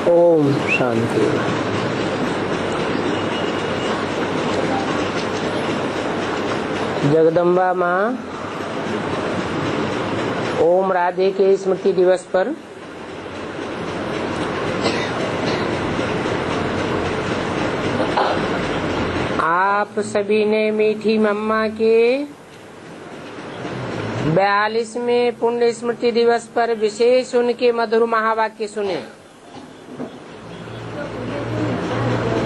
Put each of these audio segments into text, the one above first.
ओम शांति। जगदम्बा माँ ओम राधे के स्मृति दिवस पर आप सभी ने मीठी मम्मा के 42वें पुण्य स्मृति दिवस पर विशेष उनके मधुर महावाक्य सुने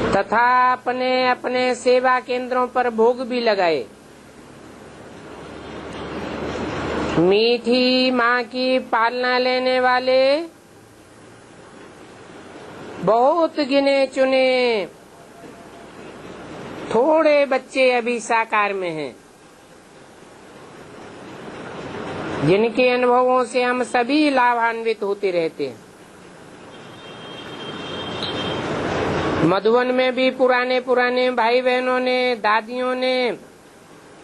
तथा अपने अपने सेवा केंद्रों पर भोग भी लगाए। मीठी माँ की पालना लेने वाले बहुत गिने चुने थोड़े बच्चे अभी साकार में हैं, जिनके अनुभवों से हम सभी लाभान्वित होते रहते हैं। मधुबन में भी पुराने पुराने भाई बहनों ने, दादियों ने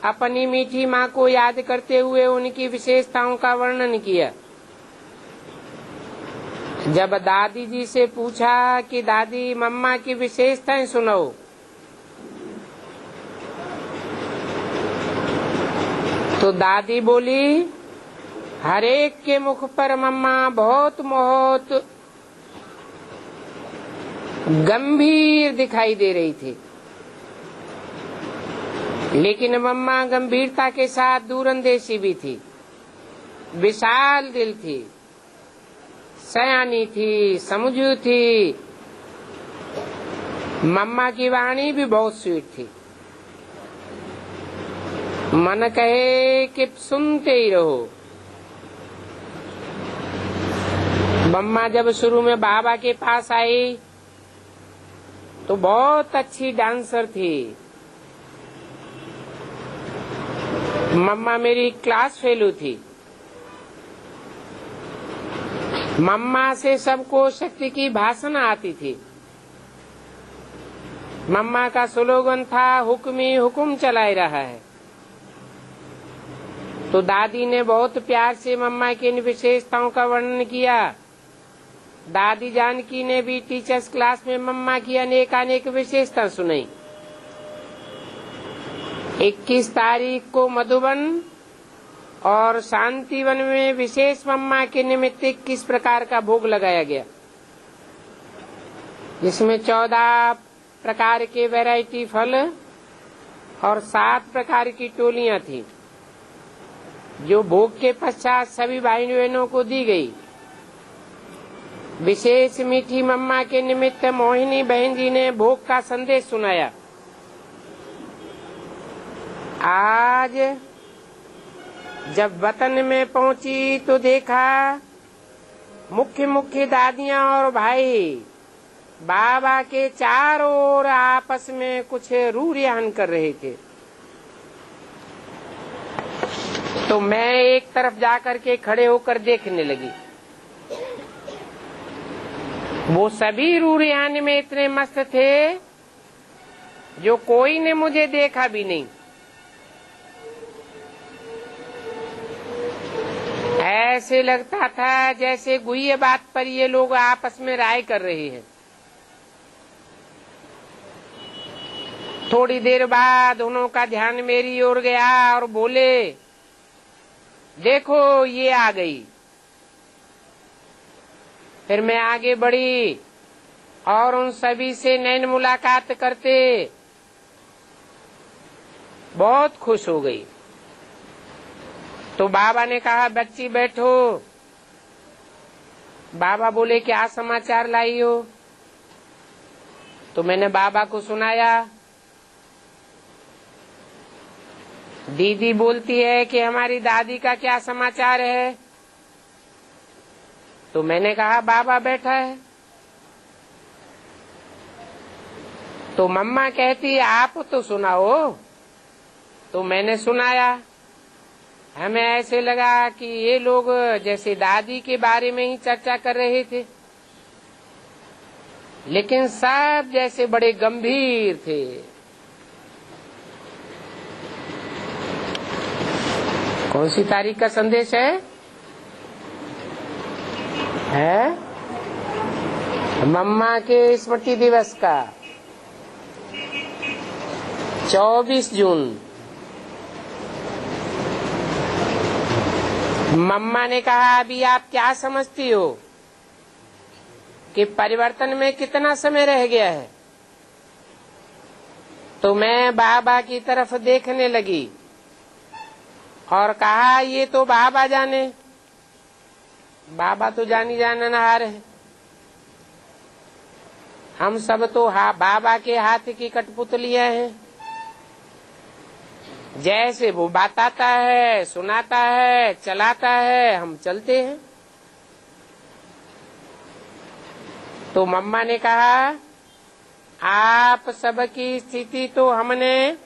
अपनी मीठी माँ को याद करते हुए उनकी विशेषताओं का वर्णन किया। जब दादी जी से पूछा कि दादी मम्मा की विशेषताएं सुनाओ, तो दादी बोली, हर एक के मुख पर मम्मा बहुत गंभीर दिखाई दे रही थी, लेकिन मम्मा गंभीरता के साथ दूरंदेशी भी थी, विशाल दिल थी, सयानी थी, समझू थी। मम्मा की वाणी भी बहुत स्वीट थी, मन कहे कि सुनते ही रहो। मम्मा जब शुरू में बाबा के पास आई तो बहुत अच्छी डांसर थी। मम्मा मेरी क्लास फेलो थी। मम्मा से सबको शक्ति की भाषण आती थी। मम्मा का स्लोगन था, हुक्मी हुकुम चलाए रहा है। तो दादी ने बहुत प्यार से मम्मा की इन विशेषताओं का वर्णन किया। दादी जानकी ने भी टीचर्स क्लास में मम्मा की अनेक विशेषता सुनाई। 21 तारीख को मधुबन और शांतिवन में विशेष मम्मा के निमित्त किस प्रकार का भोग लगाया गया, जिसमें 14 प्रकार के वैरायटी फल और 7 प्रकार की टोलियां थी, जो भोग के पश्चात सभी भाई बहनों को दी गई। विशेष मीठी मम्मा के निमित्त मोहिनी बहन जी ने भोग का संदेश सुनाया। आज जब वतन में पहुंची तो देखा मुख्य दादियां और भाई बाबा के चारों ओर आपस में कुछ रूरियान कर रहे थे। तो मैं एक तरफ जाकर के खड़े होकर देखने लगी। वो सभी रूरियान में इतने मस्त थे जो कोई ने मुझे देखा भी नहीं। ऐसे लगता था जैसे गुइये बात पर ये लोग आपस में राय कर रहे हैं। थोड़ी देर बाद उन्हों का ध्यान मेरी ओर गया और बोले, देखो ये आ गई। फिर मैं आगे बढ़ी और उन सभी से नैन मुलाकात करते बहुत खुश हो गई। तो बाबा ने कहा, बच्ची बैठो। बाबा बोले, क्या समाचार लाई हो? तो मैंने बाबा को सुनाया। दीदी बोलती है कि हमारी दादी का क्या समाचार है? तो मैंने कहा, बाबा बैठा है। तो मम्मा कहती, आप तो सुनाओ। तो मैंने सुनाया। हमें ऐसे लगा कि ये लोग जैसे दादी के बारे में ही चर्चा कर रहे थे, लेकिन सब जैसे बड़े गंभीर थे। कौन सी तारीख का संदेश है? मम्मा के स्मृति दिवस का 24 जून मम्मा ने कहा, अभी आप क्या समझती हो कि परिवर्तन में कितना समय रह गया है? तो मैं बाबा की तरफ देखने लगी और कहा, ये तो बाबा जाने, बाबा तो जानी जाननहार है। हम सब तो बाबा के हाथ की कठपुतलियां हैं। जैसे वो बताता है, सुनाता है, चलाता है, हम चलते हैं। तो मम्मा ने कहा, आप सबकी स्थिति तो हमने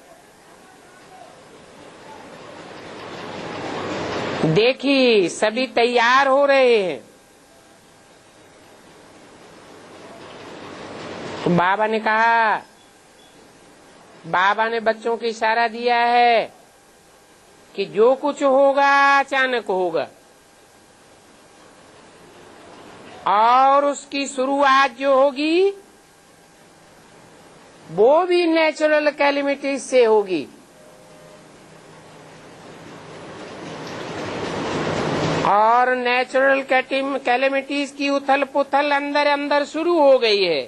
देखी, सभी तैयार हो रहे हैं। तो बाबा ने कहा, बाबा ने बच्चों को इशारा दिया है कि जो कुछ होगा अचानक होगा और उसकी शुरुआत जो होगी वो भी नेचुरल कैलेमिटीज से होगी। और नेचुरल कैलेमिटीज की उथल पुथल अंदर अंदर शुरू हो गई है।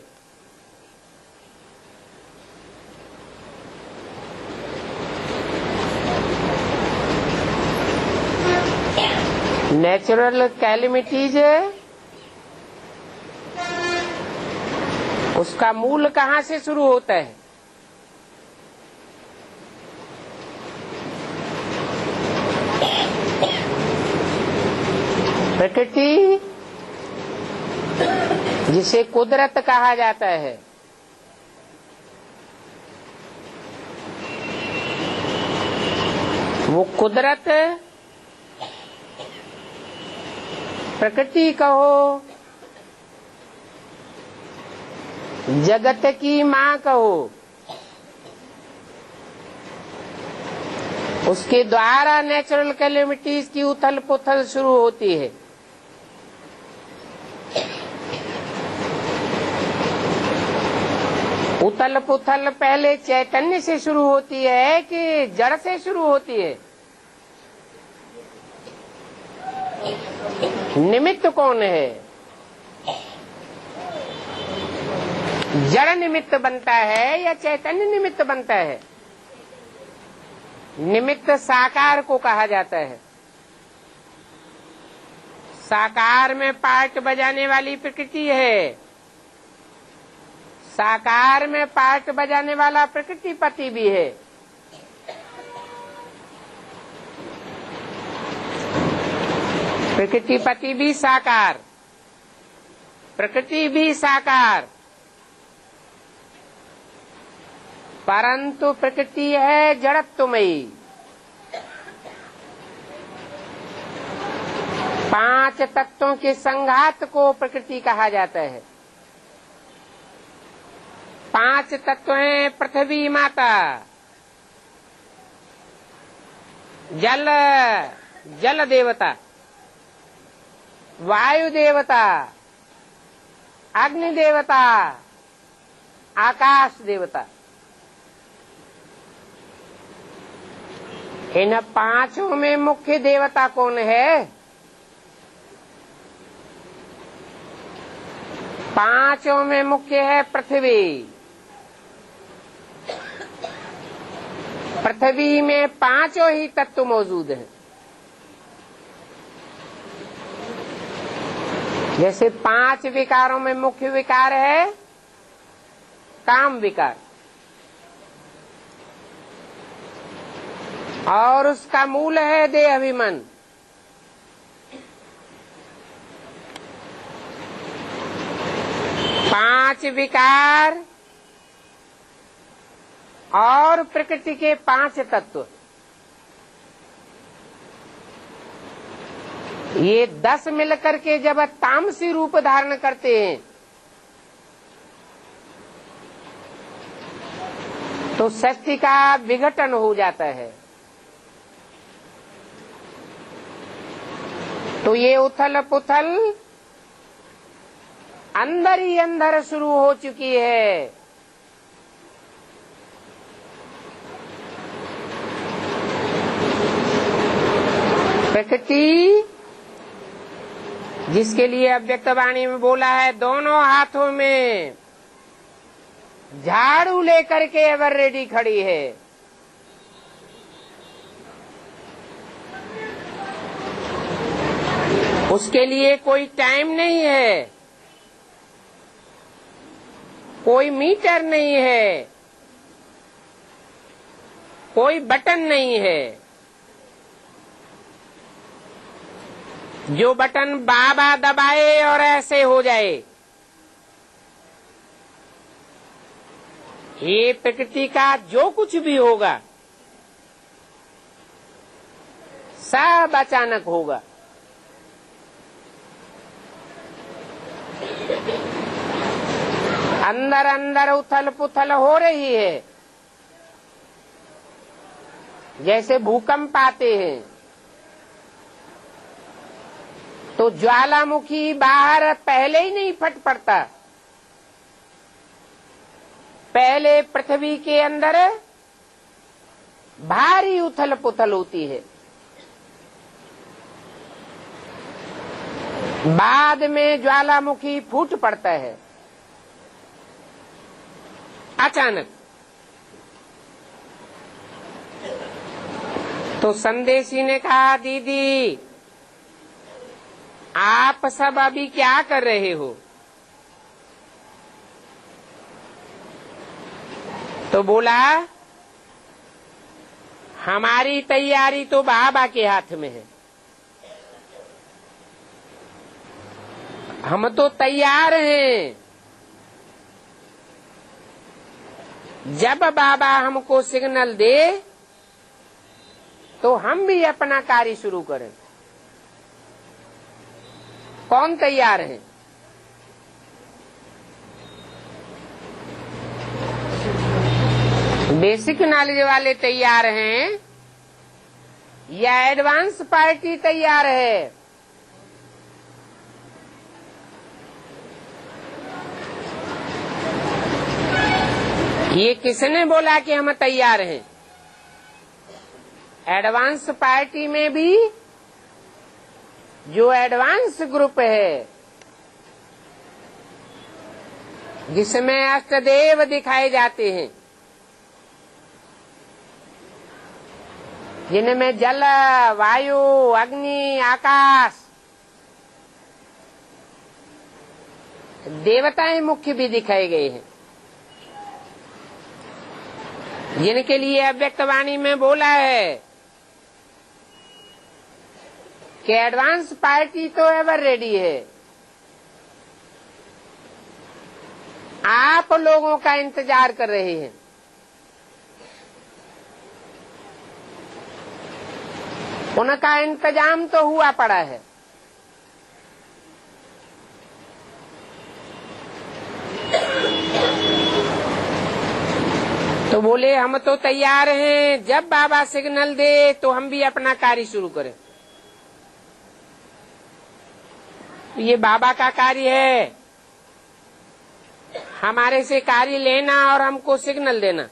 नेचुरल कैलेमिटीज उसका मूल कहाँ से शुरू होता है? प्रकृति, जिसे कुदरत कहा जाता है, वो कुदरत, प्रकृति कहो, जगत की माँ कहो, उसके द्वारा नेचुरल कैलेमिटीज की उथल पुथल शुरू होती है। उथल पुथल पहले चैतन्य से शुरू होती है कि जड़ से शुरू होती है? निमित्त कौन है? जड़ निमित्त बनता है या चैतन्य निमित्त बनता है? निमित्त साकार को कहा जाता है। साकार में पार्ट बजाने वाली प्रकृति है, साकार में पार्ट बजाने वाला प्रकृतिपति भी है। प्रकृतिपति भी साकार, प्रकृति भी साकार, परंतु प्रकृति है जड़त्वमयी। 5 तत्वों के संघात को प्रकृति कहा जाता है। 5 तत्व हैं: पृथ्वी माता, जल देवता, वायु देवता, अग्नि देवता, आकाश देवता। इन 5 में मुख्य देवता कौन है? 5 में मुख्य है पृथ्वी। पृथ्वी में 5 ही तत्व मौजूद हैं। जैसे 5 विकारों में मुख्य विकार है काम विकार, और उसका मूल है देह अभिमान। पांच विकार और प्रकृति के 5 तत्व, ये 10 मिलकर के जब तामसी रूप धारण करते हैं तो सृष्टि का विघटन हो जाता है। तो ये उथल पुथल अंदर ही अंदर शुरू हो चुकी है। प्रकृति जिसके लिए अव्यक्त वाणी में बोला है, दोनों हाथों में झाड़ू लेकर के एवर रेडी खड़ी है। उसके लिए कोई टाइम नहीं है, कोई मीटर नहीं है, कोई बटन नहीं है। जो बटन बाबा दबाए और ऐसे हो जाए, ये प्रकृति का जो कुछ भी होगा सब अचानक होगा। अंदर अंदर उथल पुथल हो रही है, जैसे भूकंप आते हैं तो ज्वालामुखी बाहर पहले ही नहीं फट पड़ता, पहले पृथ्वी के अंदर भारी उथल पुथल होती है, बाद में ज्वालामुखी फूट पड़ता है अचानक। तो संदेशी ने कहा, दीदी आप सब अभी क्या कर रहे हो? तो बोला, हमारी तैयारी तो बाबा के हाथ में है, हम तो तैयार हैं। जब बाबा हमको सिग्नल दे तो हम भी अपना कार्य शुरू करें। कौन तैयार है? बेसिक नॉलेज वाले तैयार हैं या एडवांस पार्टी तैयार है? ये किसने बोला कि हम तैयार हैं? एडवांस पार्टी में भी जो एडवांस ग्रुप है, जिसमें अष्टदेव दिखाए जाते हैं, जिनमें जल, वायु, अग्नि, आकाश, देवताएं मुख्य भी दिखाए गए हैं, जिनके लिए अव्यक्त वाणी में बोला है कि एडवांस पार्टी तो एवर रेडी है, आप लोगों का इंतजार कर रहे हैं। उनका इंतजाम तो हुआ पड़ा है। तो बोले, हम तो तैयार हैं, जब बाबा सिग्नल दे तो हम भी अपना कार्य शुरू करें। ये बाबा का कार्य है, हमारे से कार्य लेना और हमको सिग्नल देना।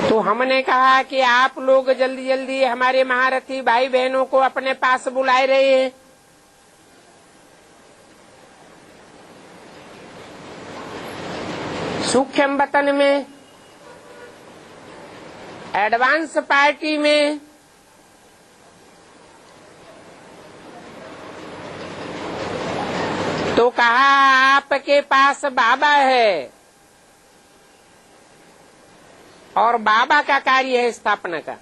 तो हमने कहा कि आप लोग जल्दी जल्दी हमारे महारथी भाई बहनों को अपने पास बुलाए रहे हैं। सूक्ष्म वतन में, एडवांस पार्टी में, तो कहा आपके पास बाबा है और बाबा का कार्य है स्थापना का।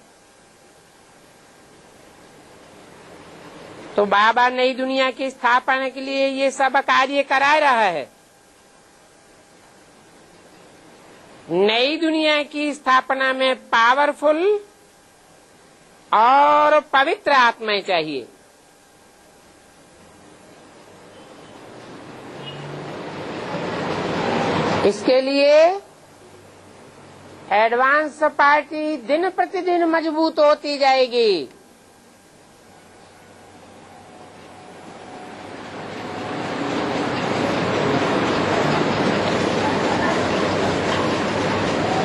तो बाबा नई दुनिया की स्थापना के लिए ये सब कार्य करा रहा है। नई दुनिया की स्थापना में पावरफुल और पवित्र आत्माएं चाहिए। इसके लिए एडवांस पार्टी दिन प्रतिदिन मजबूत होती जाएगी।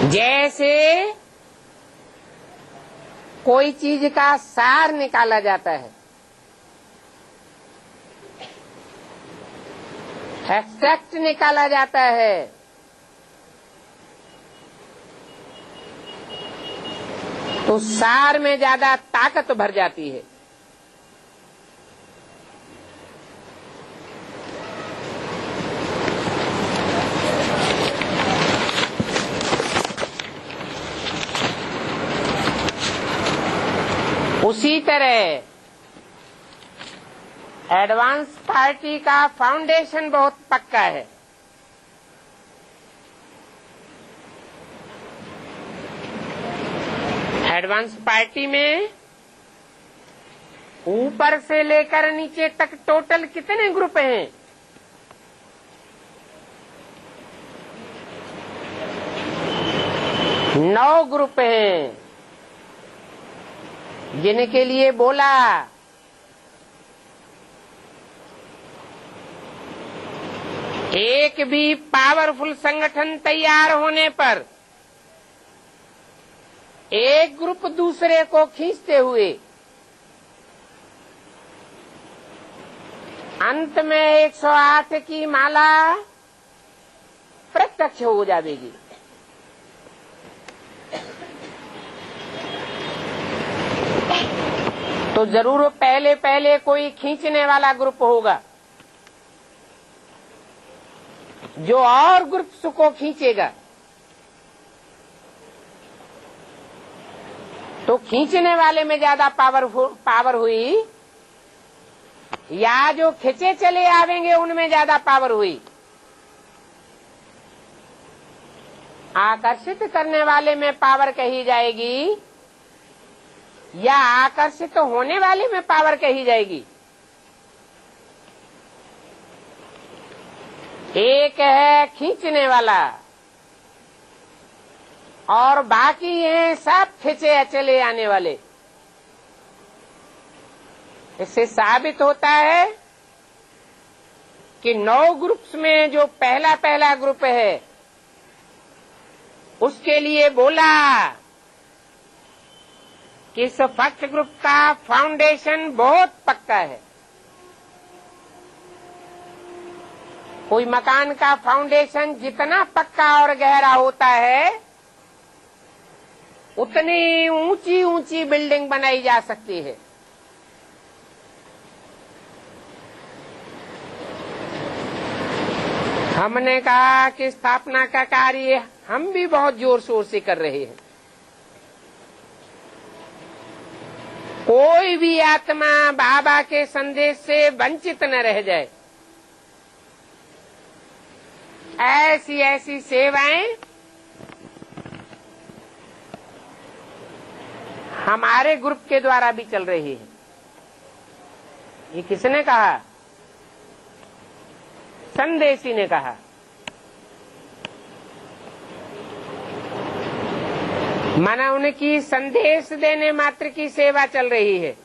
जैसे कोई चीज का सार निकाला जाता है, एक्सट्रैक्ट निकाला जाता है, तो सार में ज्यादा ताकत भर जाती है। उसी तरह एडवांस पार्टी का फाउंडेशन बहुत पक्का है। एडवांस पार्टी में ऊपर से लेकर नीचे तक टोटल कितने ग्रुप हैं? 9 ग्रुप हैं, जिनके लिए बोला एक भी पावरफुल संगठन तैयार होने पर एक ग्रुप दूसरे को खींचते हुए अंत में 108 की माला प्रत्यक्ष हो जाएगी। तो जरूर पहले पहले कोई खींचने वाला ग्रुप होगा जो और ग्रुप्स को खींचेगा। तो खींचने वाले में ज्यादा पावर हुई या जो खींचे चले आवेंगे उनमें ज्यादा पावर हुई? आकर्षित करने वाले में पावर कही जाएगी या आकर्षित होने वाले में पावर कही जाएगी? एक है खींचने वाला और बाकी हैं सब खींचे चले आने वाले। इससे साबित होता है कि 9 ग्रुप्स में जो पहला ग्रुप है उसके लिए बोला कि इस फर्स्ट ग्रुप का फाउंडेशन बहुत पक्का है। कोई मकान का फाउंडेशन जितना पक्का और गहरा होता है उतनी ऊंची ऊंची बिल्डिंग बनाई जा सकती है। हमने कहा कि स्थापना का कार्य हम भी बहुत जोर शोर से कर रहे हैं। कोई भी आत्मा बाबा के संदेश से वंचित न रह जाए, ऐसी ऐसी सेवाएं हमारे ग्रुप के द्वारा भी चल रही है। ये किसने कहा? संदेशी ने कहा। माना उनकी संदेश देने मात्र की सेवा चल रही है।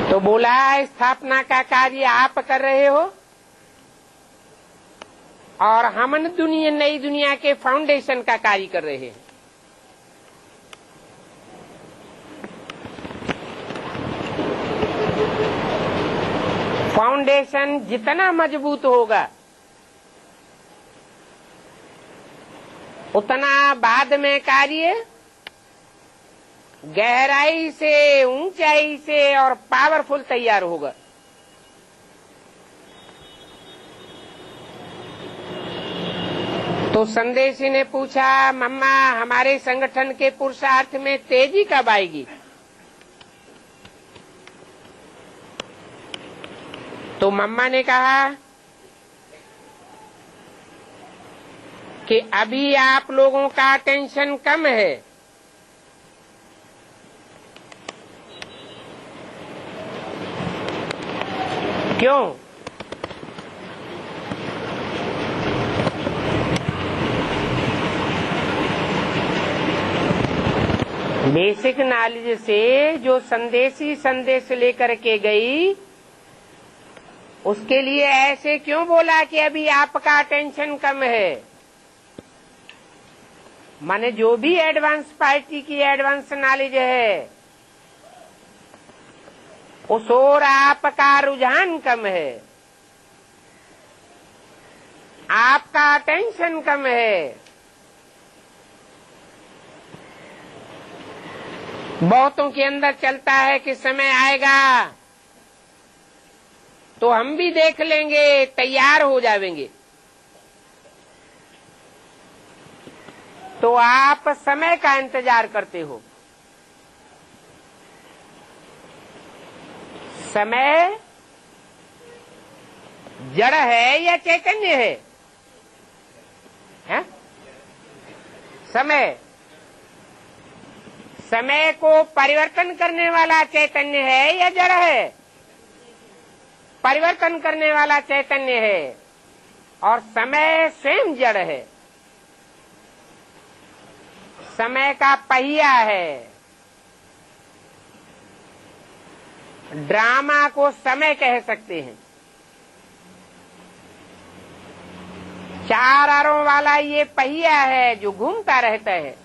तो बोला स्थापना का कार्य आप कर रहे हो और हम नई दुनिया के फाउंडेशन का कार्य कर रहे हैं। फाउंडेशन जितना मजबूत होगा उतना बाद में कार्य गहराई से, ऊंचाई से और पावरफुल तैयार होगा। तो संदेशी ने पूछा, मम्मा हमारे संगठन के पुरुषार्थ में तेजी कब आएगी? तो मम्मा ने कहा कि अभी आप लोगों का टेंशन कम है, क्यों? बेसिक नॉलेज से जो संदेशी संदेश लेकर के गई, उसके लिए ऐसे क्यों बोला कि अभी आपका अटेंशन कम है? माने जो भी एडवांस पार्टी की एडवांस नॉलेज है, उस ओर आपका रुझान कम है, आपका अटेंशन कम है। बहुतों के अंदर चलता है कि समय आएगा तो हम भी देख लेंगे, तैयार हो जाएंगे। तो आप समय का इंतजार करते हो। समय जड़ है या चैतन्य है? हैं? समय को परिवर्तन करने वाला चैतन्य है या जड़ है? परिवर्तन करने वाला चैतन्य है, और समय स्वयं जड़ है। समय का पहिया है। ड्रामा को समय कह सकते हैं। चार आरों वाला ये पहिया है जो घूमता रहता है।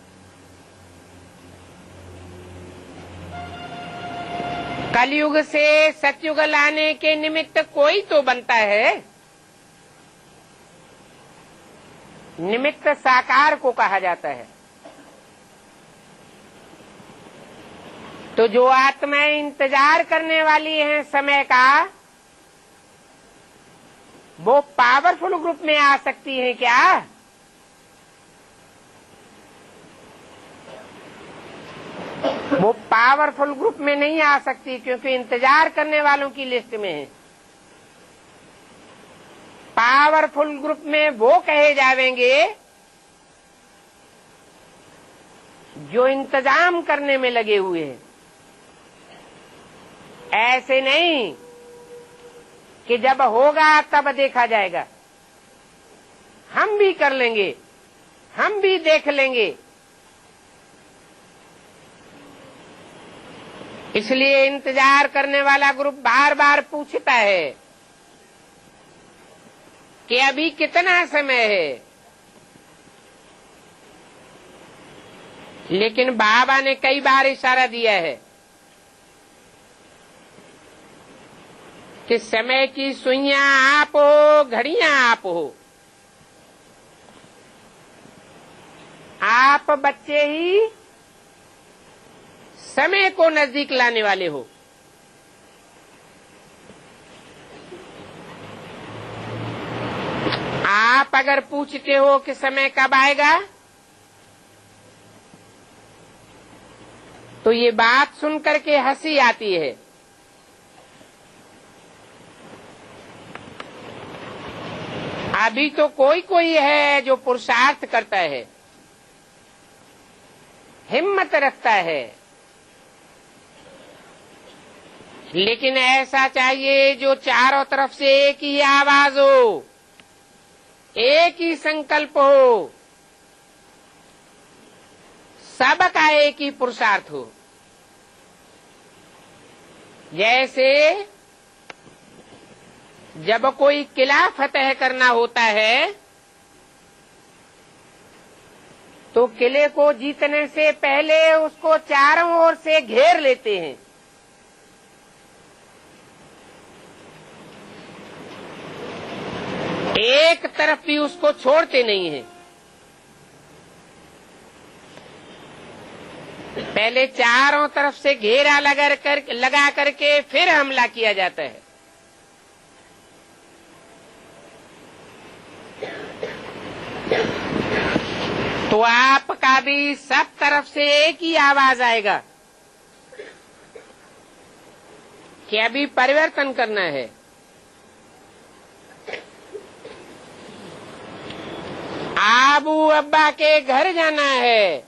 कलयुग से सतयुग लाने के निमित्त कोई तो बनता है। निमित्त साकार को कहा जाता है। तो जो आत्माएं इंतजार करने वाली हैं समय का, वो पावरफुल ग्रुप में आ सकती हैं क्या? वो पावरफुल ग्रुप में नहीं आ सकती, क्योंकि इंतजार करने वालों की लिस्ट में है। पावरफुल ग्रुप में वो कहे जावेंगे जो इंतजाम करने में लगे हुए हैं। ऐसे नहीं कि जब होगा तब देखा जाएगा, हम भी कर लेंगे, हम भी देख लेंगे। इसलिए इंतजार करने वाला ग्रुप बार बार पूछता है कि अभी कितना समय है। लेकिन बाबा ने कई बार इशारा दिया है कि समय की सुइयां आप हो, घड़ियां आप हो। आप बच्चे ही समय को नजदीक लाने वाले हो। आप अगर पूछते हो कि समय कब आएगा, तो ये बात सुनकर के हंसी आती है। अभी तो कोई कोई है जो पुरुषार्थ करता है, हिम्मत रखता है, लेकिन ऐसा चाहिए जो चारों तरफ से एक ही आवाज हो, एक ही संकल्प हो, सबका एक ही पुरुषार्थ हो। जैसे जब कोई किला फतेह करना होता है, तो किले को जीतने से पहले उसको चारों ओर से घेर लेते हैं। एक तरफ भी उसको छोड़ते नहीं है। पहले चारों तरफ से घेरा लगा करके फिर हमला किया जाता है। तो आपका भी सब तरफ से एक ही आवाज आएगा कि अभी परिवर्तन करना है। आबू अब्बा के घर जाना है।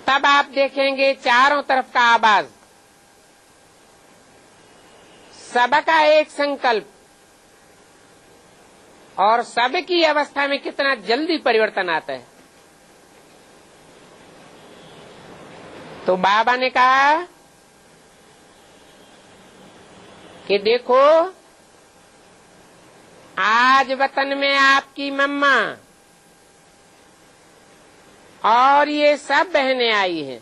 तब आप देखेंगे चारों तरफ का आवाज सबका एक संकल्प और सबकी अवस्था में कितना जल्दी परिवर्तन आता है। तो बाबा ने कहा कि देखो, आज वतन में आपकी मम्मा और ये सब बहनें आई हैं।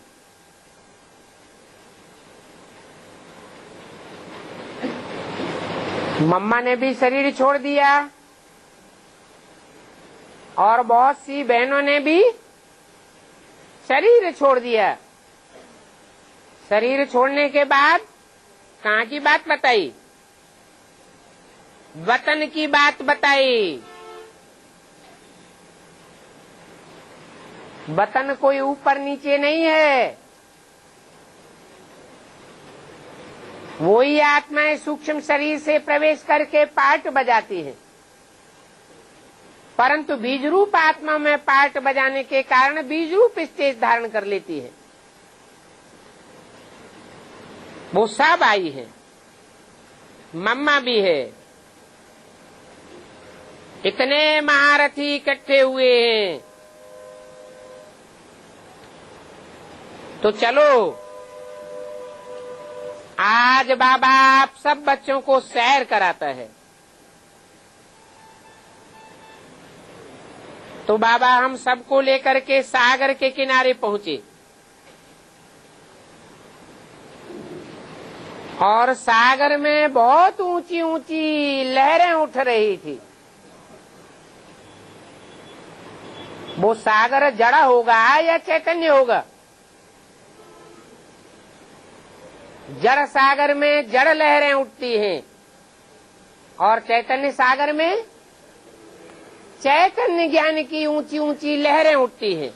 मम्मा ने भी शरीर छोड़ दिया और बहुत सी बहनों ने भी शरीर छोड़ दिया। शरीर छोड़ने के बाद कहाँ की बात बताई? वतन की बात बताई। वतन कोई ऊपर नीचे नहीं है, वही आत्माएं सूक्ष्म शरीर से प्रवेश करके पार्ट बजाती हैं, परंतु बीज रूप आत्मा में पार्ट बजाने के कारण बीज रूप स्टेज धारण कर लेती है। वो सब आई है, मम्मा भी है। इतने महारथी इकट्ठे हुए हैं, तो चलो आज बाबा आप सब बच्चों को सैर कराता है। तो बाबा हम सबको लेकर के सागर के किनारे पहुंचे और सागर में बहुत ऊंची ऊंची लहरें उठ रही थी। वो सागर जड़ा होगा या चैतन्य होगा? जड़ सागर में जड़ लहरें उठती हैं और चैतन्य सागर में चैतन्य ज्ञान की ऊंची ऊंची लहरें उठती हैं।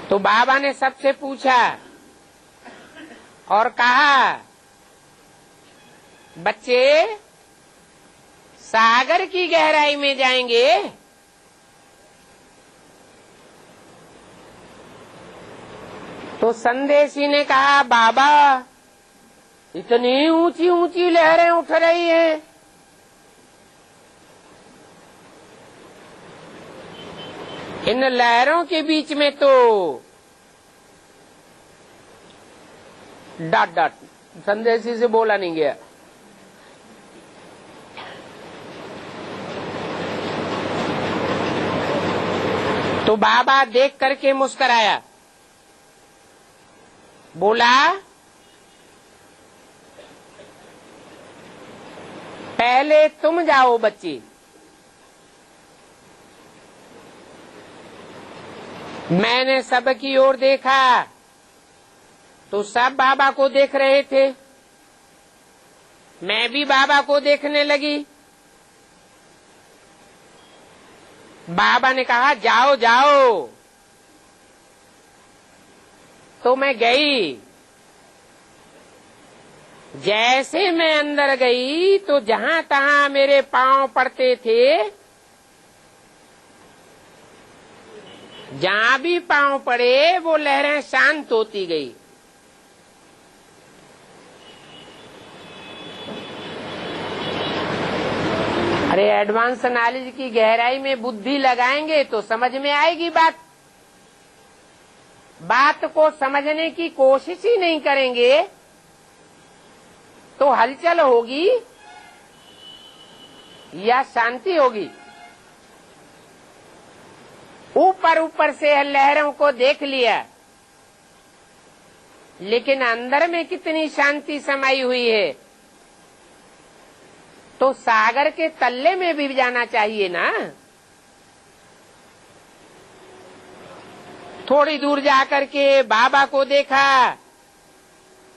तो बाबा ने सबसे पूछा और कहा, बच्चे सागर की गहराई में जाएंगे? तो संदेशी ने कहा, बाबा इतनी ऊंची ऊंची लहरें उठ रही हैं, इन लहरों के बीच में तो डॉट डॉट संदेशी से बोला नहीं गया। तो बाबा देख करके मुस्कराया, बोला, पहले तुम जाओ बच्ची, मैंने सबकी ओर देखा तो सब बाबा को देख रहे थे, मैं भी बाबा को देखने लगी। बाबा ने कहा, जाओ जाओ। तो मैं गई। जैसे मैं अंदर गई तो जहां तहां मेरे पांव पड़ते थे, जहां भी पांव पड़े वो लहरें शांत होती गई। अरे एडवांस नॉलेज की गहराई में बुद्धि लगाएंगे तो समझ में आएगी बात। बात को समझने की कोशिश ही नहीं करेंगे तो हलचल होगी या शांति होगी। ऊपर ऊपर से लहरों को देख लिया, लेकिन अंदर में कितनी शांति समाई हुई है। तो सागर के तल्ले में भी जाना चाहिए ना। थोड़ी दूर जाकर के बाबा को देखा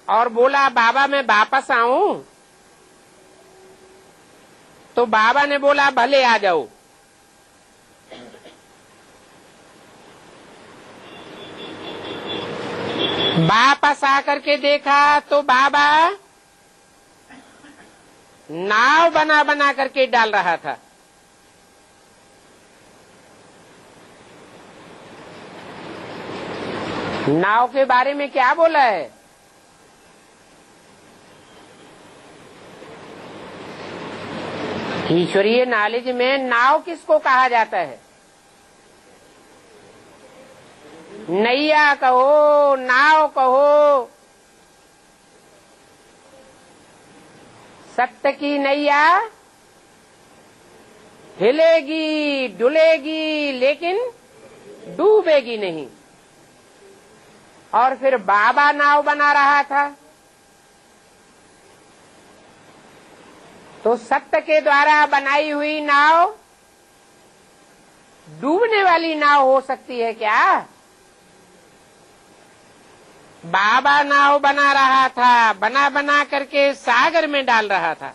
और बोला, बाबा मैं वापस आऊं? तो बाबा ने बोला, भले आ जाओ। वापस आकर के देखा तो बाबा नाव बना बना करके डाल रहा था। नाव के बारे में क्या बोला है? ईश्वरीय नॉलेज में नाव किसको कहा जाता है? नैया कहो, नाव कहो, सत्य की नैया हिलेगी डुलेगी लेकिन डूबेगी नहीं। और फिर बाबा नाव बना रहा था, तो सत्य के द्वारा बनाई हुई नाव डूबने वाली नाव हो सकती है क्या? बाबा नाव बना रहा था, बना बना करके सागर में डाल रहा था,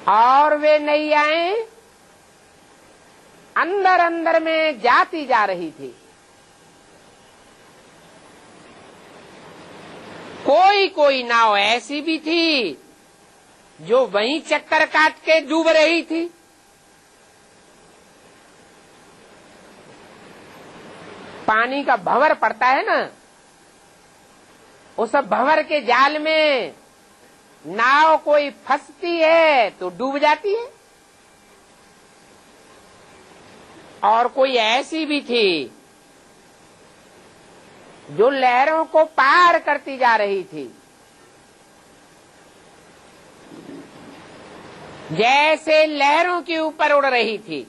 और वे नैयाएं अंदर अंदर में जाती जा रही थी। कोई कोई नाव ऐसी भी थी जो वहीं चक्कर काट के डूब रही थी। पानी का भंवर पड़ता है ना, उस भंवर के जाल में नाव कोई फंसती है तो डूब जाती है, और कोई ऐसी भी थी जो लहरों को पार करती जा रही थी। जैसे लहरों के ऊपर उड़ रही थी।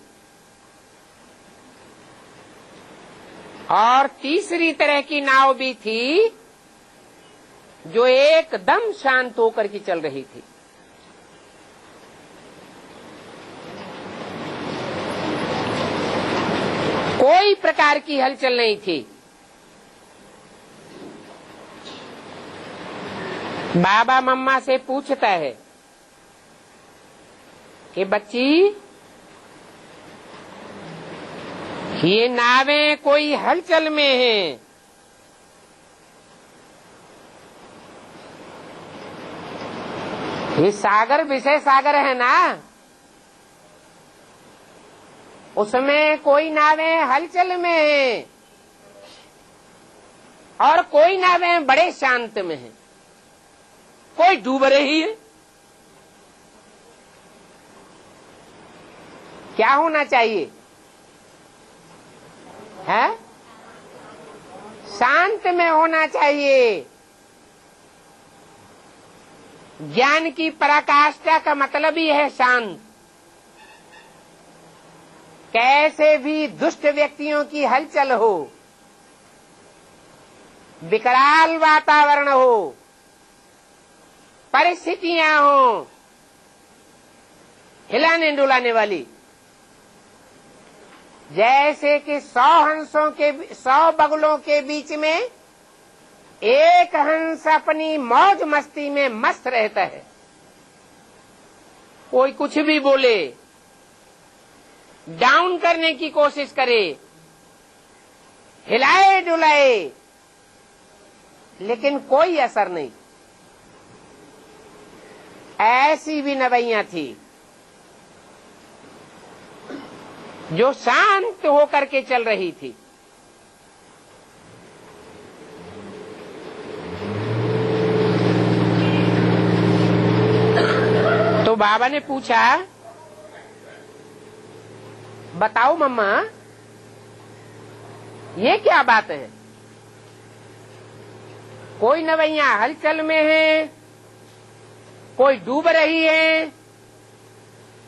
और तीसरी तरह की नाव भी थी जो एकदम शांत होकर के चल रही थी। कोई प्रकार की हलचल नहीं थी। बाबा मम्मा से पूछता है कि बच्ची, ये नावें कोई हलचल में हैं, ये सागर विषय सागर है ना, उसमें कोई नावें हलचल में हैं और कोई नावें बड़े शांत में हैं, कोई डूब रही है। क्या होना चाहिए है? शांत में होना चाहिए। ज्ञान की पराकाष्ठा का मतलब ही है शांत। कैसे भी दुष्ट व्यक्तियों की हलचल हो, विकराल वातावरण हो, परिस्थितियां हो हिलाने डुलाने वाली, जैसे कि 100 बगुलों के बीच में एक हंस अपनी मौज मस्ती में मस्त रहता है। कोई कुछ भी बोले, डाउन करने की कोशिश करे, हिलाए डुलाए, लेकिन कोई असर नहीं। ऐसी भी नवैया थी जो शांत होकर के चल रही थी। तो बाबा ने पूछा, बताओ मम्मा, ये क्या बात है? कोई नवैया हलचल में है, कोई डूब रही है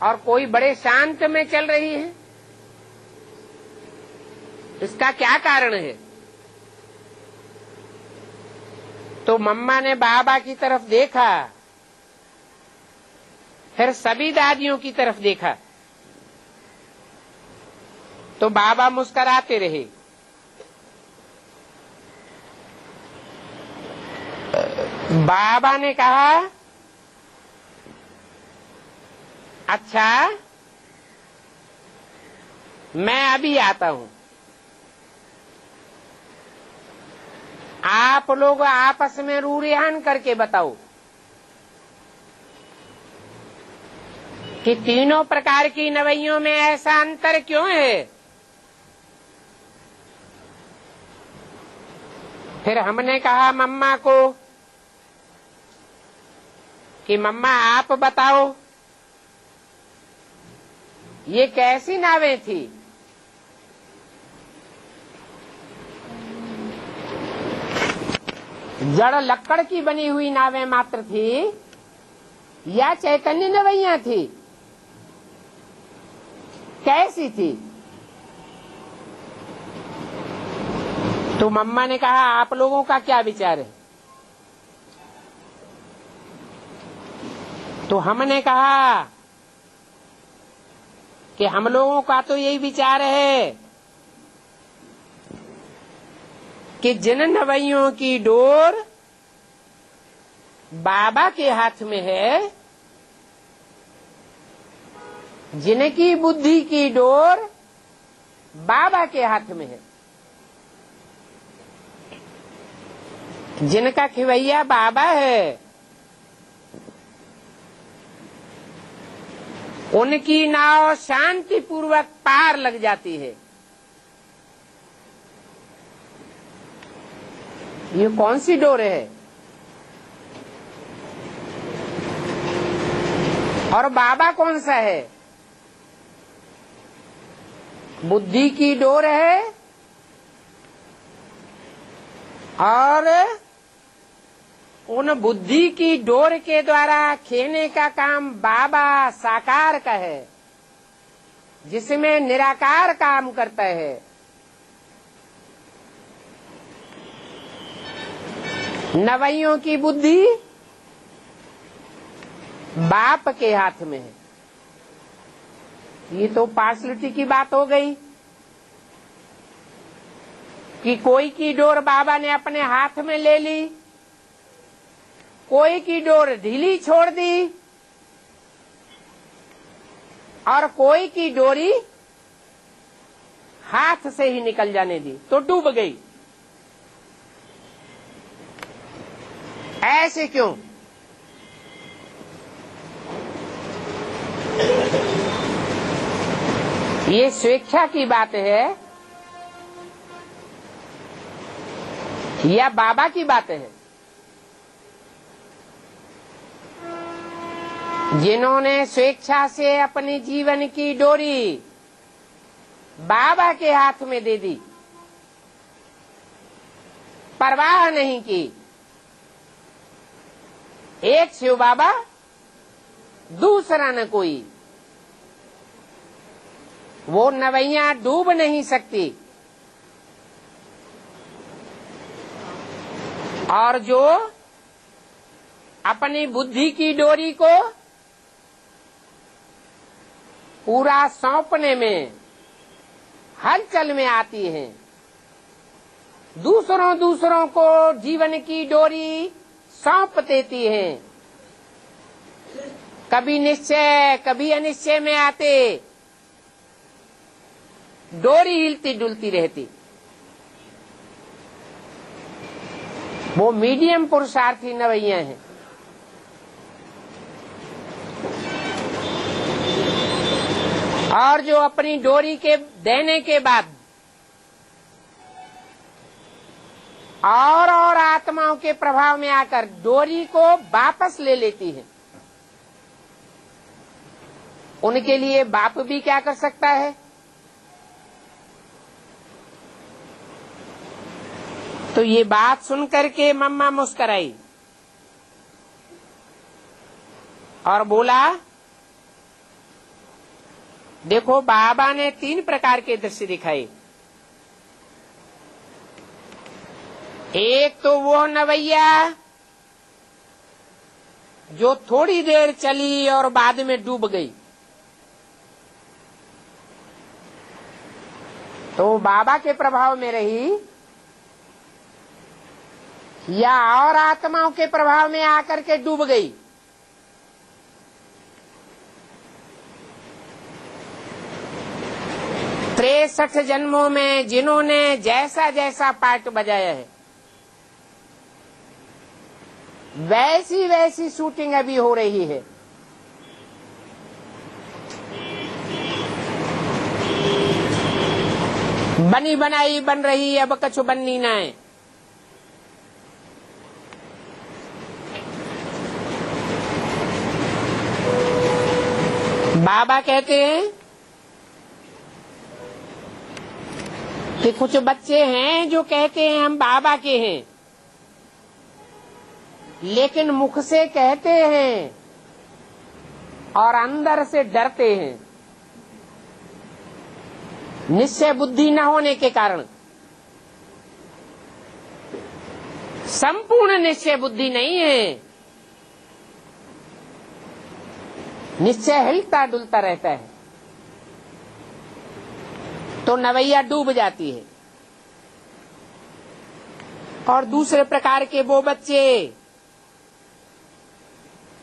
और कोई बड़े शांत में चल रही है। इसका क्या कारण है? तो मम्मा ने बाबा की तरफ देखा, फिर सभी दादियों की तरफ देखा, तो बाबा मुस्कुराते रहे। बाबा ने कहा, अच्छा, मैं अभी आता हूं। आप लोग आपस में रूरिहान करके बताओ कि तीनों प्रकार की नवैयों में ऐसा अंतर क्यों है? फिर हमने कहा मम्मा को कि मम्मा आप बताओ ये कैसी नावें थी? जड़ लक्कड़ की बनी हुई नावें मात्र थी या चैतन्य नवैया थी? कैसी थी? तो मम्मा ने कहा आप लोगों का क्या विचार है? तो हमने कहा कि हम लोगों का तो यही विचार है कि जिन नवैयों की डोर बाबा के हाथ में है, जिनकी बुद्धि की डोर बाबा के हाथ में है, जिनका खिवैया बाबा है, उनकी नाव शांति पूर्वक पार लग जाती है। ये कौन सी डोर है? और बाबा कौन सा है? बुद्धि की डोर है और उन बुद्धि की डोर के द्वारा खेने का काम बाबा साकार का है, जिसमें निराकार काम करता है। नवैयों की बुद्धि बाप के हाथ में है। ये तो पार्शलिटी की बात हो गई कि कोई की डोर बाबा ने अपने हाथ में ले ली, कोई की डोर ढीली छोड़ दी और कोई की डोरी हाथ से ही निकल जाने दी तो डूब गई। ऐसे क्यों? ये स्वेच्छा की बात है या बाबा की बात है? जिन्होंने स्वेच्छा से अपनी जीवन की डोरी बाबा के हाथ में दे दी, परवाह नहीं की, एक शिव बाबा दूसरा न कोई, वो नवैया डूब नहीं सकती। और जो अपनी बुद्धि की डोरी को पूरा सौंपने में हलचल में आती हैं, दूसरों को जीवन की डोरी सौंप देती हैं, कभी निश्चय कभी अनिश्चय में आते, डोरी हिलती डुलती रहती, वो मीडियम पुरुषार्थी नवैया हैं। और जो अपनी डोरी के देने के बाद और आत्माओं के प्रभाव में आकर डोरी को वापस ले लेती है, उनके लिए बाप भी क्या कर सकता है? तो ये बात सुन करके मम्मा मुस्कराई और बोला, देखो बाबा ने 3 प्रकार के दृश्य दिखाए। एक तो वो नवैया जो थोड़ी देर चली और बाद में डूब गई, तो बाबा के प्रभाव में रही या और आत्माओं के प्रभाव में आकर के डूब गई। तिरसठ जन्मों में जिन्होंने जैसा जैसा पार्ट बजाया है, वैसी वैसी शूटिंग अभी हो रही है। बनी बनाई बन रही, अब कछु बननी ना है। बाबा कहते हैं कि कुछ बच्चे हैं जो कहते हैं हम बाबा के हैं, लेकिन मुख से कहते हैं और अंदर से डरते हैं, निश्चय बुद्धि न होने के कारण। संपूर्ण निश्चय बुद्धि नहीं है, निश्चय हिलता डुलता रहता है, तो नवैया डूब जाती है। और दूसरे प्रकार के वो बच्चे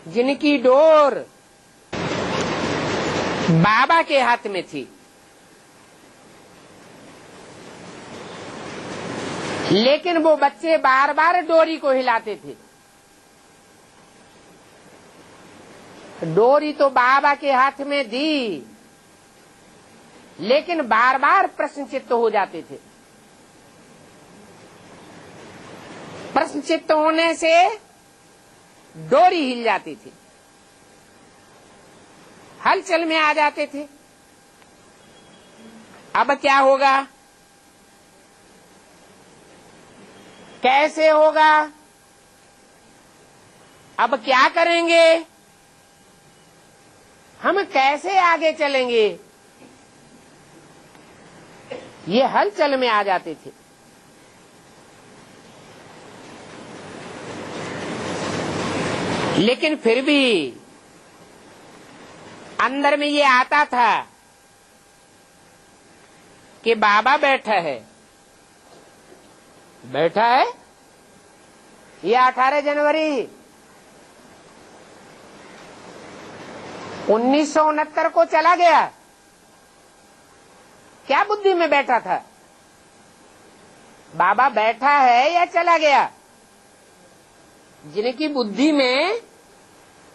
जिनकी डोर बाबा के हाथ में थी, लेकिन वो बच्चे बार बार डोरी को हिलाते थे। डोरी तो बाबा के हाथ में दी, लेकिन बार बार प्रश्नचित्त हो जाते थे। प्रश्नचित्त होने से डोरी हिल जाती थी, हलचल में आ जाते थे। अब क्या होगा, कैसे होगा, अब क्या करेंगे, हम कैसे आगे चलेंगे, ये हलचल में आ जाते थे। लेकिन फिर भी अंदर में ये आता था कि बाबा बैठा है। बैठा है, ये 18 जनवरी 1969 को चला गया, क्या बुद्धि में बैठा था? बाबा बैठा है या चला गया? जिनकी बुद्धि में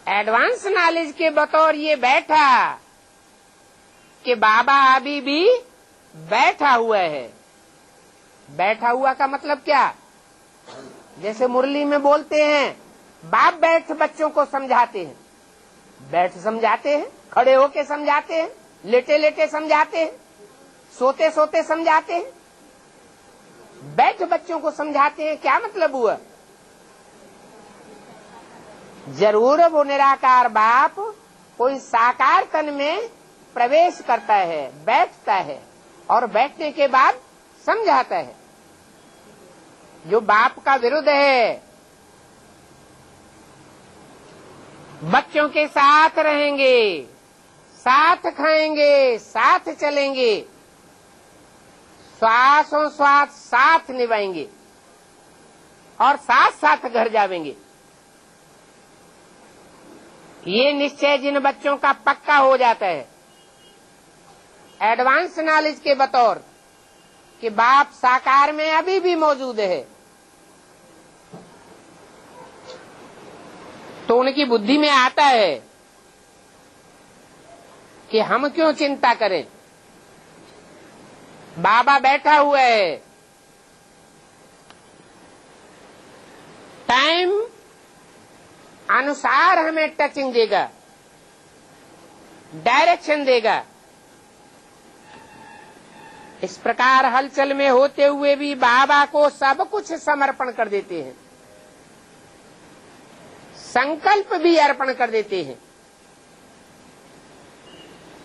एडवांस नॉलेज के बतौर ये बैठा कि बाबा अभी भी बैठा हुआ है। बैठा हुआ का मतलब क्या? जैसे मुरली में बोलते हैं, बाप बैठ बच्चों को समझाते हैं। बैठ समझाते हैं, खड़े होके समझाते हैं, लेटे लेटे समझाते हैं, सोते सोते समझाते हैं। बैठ बच्चों को समझाते हैं, क्या मतलब हुआ? जरूर वो निराकार बाप कोई साकार तन में प्रवेश करता है, बैठता है और बैठने के बाद समझाता है। जो बाप का विरुद्ध है, बच्चों के साथ रहेंगे, साथ खाएंगे, साथ चलेंगे, श्वासों श्वास साथ निभाएंगे और साथ साथ घर जावेंगे। ये निश्चय जिन बच्चों का पक्का हो जाता है एडवांस नॉलेज के बतौर कि बाप साकार में अभी भी मौजूद है, तो उनकी बुद्धि में आता है कि हम क्यों चिंता करें, बाबा बैठा हुआ है। टाइम अनुसार हमें टचिंग देगा, डायरेक्शन देगा। इस प्रकार हलचल में होते हुए भी बाबा को सब कुछ समर्पण कर देते हैं, संकल्प भी अर्पण कर देते हैं।